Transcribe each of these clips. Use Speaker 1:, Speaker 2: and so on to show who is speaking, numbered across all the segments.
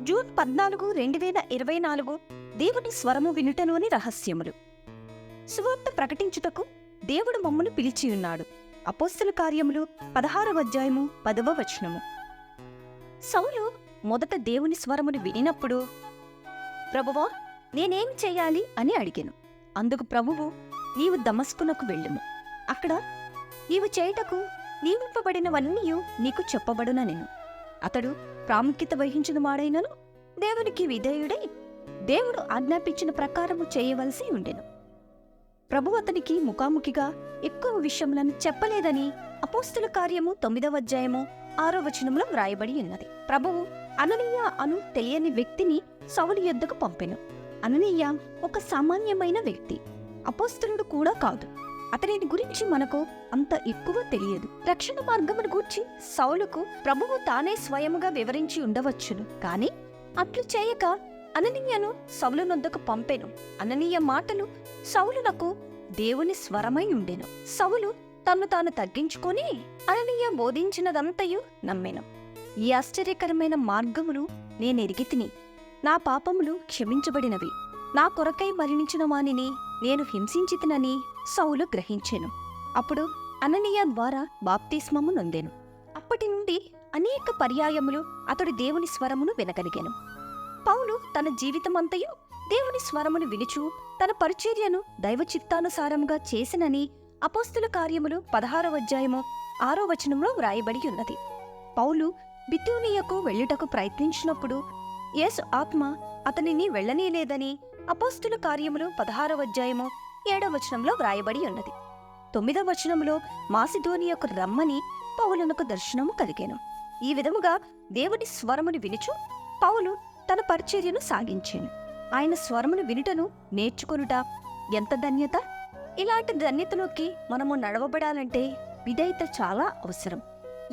Speaker 1: June 14, 2024 దేవుని స్వరము వినుటలోని రహస్యములు. సువార్త ప్రకటించుటకు దేవుడు మమ్మను పిలిచియున్నాడు. అపోస్తల కార్యములు 16వ అధ్యాయము 10వ వచనము. సౌలు మొదట దేవుని స్వరమును వినినప్పుడు, ప్రభువా, నేనేం చెయ్యాలి అని అడిగాను. అందుకు ప్రభువు, నీవు దమస్కునకు వెళ్ళుము. అక్కడ నీవు చేయుటకు నియమింపబడినవన్నీ నీకు చెప్పబడుననెను. అతడు ప్రాముఖ్యత వహించిన వాడైనను దేవునికి విధేయుడై దేవుడు ఆజ్ఞాపించిన ప్రకారము చేయవలసి ఉండెను. ప్రభు అతనికి ముఖాముఖిగా ఎక్కువ విషయములను చెప్పలేదని అపోస్తల కార్యము 9వ అధ్యాయము 6వ వచనంలో వ్రాయబడి ఉన్నది. ప్రభువు అననీయ అను తెలియని వ్యక్తిని సౌలు యొద్దకు పంపెను. అననీయ ఒక సామాన్యమైన వ్యక్తి, అపోస్తలుడు కూడా కాదు. అతనిని గురించి మనకు అంత ఎక్కువ తెలియదు. రక్షణ మార్గమును గూర్చి సౌలుకు ప్రభువు తానే స్వయముగా వివరించి ఉండవచ్చును. కాని అట్లు చేయక అననీయను సౌలునొద్దకు పంపెను. అననీయ మాటలు సౌలునకు దేవుని స్వరమై ఉండెను. సౌలు తన్ను తాను తగ్గించుకొని అననీయ బోధించినదంతయు నమ్మెను. ఈ ఆశ్చర్యకరమైన మార్గమును నేనెరిగితిని. నా పాపములు క్షమించబడినవి. నా కొరకై మరణించిన వానిని నేను హింసించితినని సౌలు గ్రహించెను. అప్పుడు అననీయ ద్వారా బాప్తిస్మము నొందెను. అప్పటి నుండి అనేక పర్యాయములు అతడు దేవుని స్వరమును వినగలిగెను. పౌలు తన జీవితమంతయు దేవుని స్వరమును వినుచు తన పరిచర్యను దైవ చిత్తానుసారముగా చేసినని అపోస్తల కార్యములు 16వ అధ్యాయము 6వ వచనంలో వ్రాయబడి ఉన్నది. పౌలు బితూనియకు వెళ్ళుటకు ప్రయత్నించినప్పుడు యేసు ఆత్మ అతనిని వెళ్ళనీయలేదని అపోస్తల కార్యములు 16వ అధ్యాయము 7వ వచనంలో వ్రాయబడి ఉన్నది. 9వ వచనంలో మాసిదోనియకు రమ్మని పౌలునకు దర్శనము కలిగెను. ఈ విధముగా దేవుని స్వరమును వినుచు పౌలు తన పరిచర్యను సాగించెను. ఆయన స్వరమును వినుటను నేర్చుకొనుట ఎంత ధన్యత! ఇలాంటి ధన్యతలోకి మనము నడవబడాలంటే విధేయత చాలా అవసరం.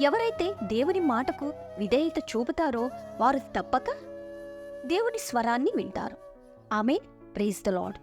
Speaker 1: ఎవరైతే దేవుని మాటకు విధేయత చూపుతారో వారు తప్పక దేవుని స్వరాన్ని వింటారు. ఆమేన్. Praise the lord.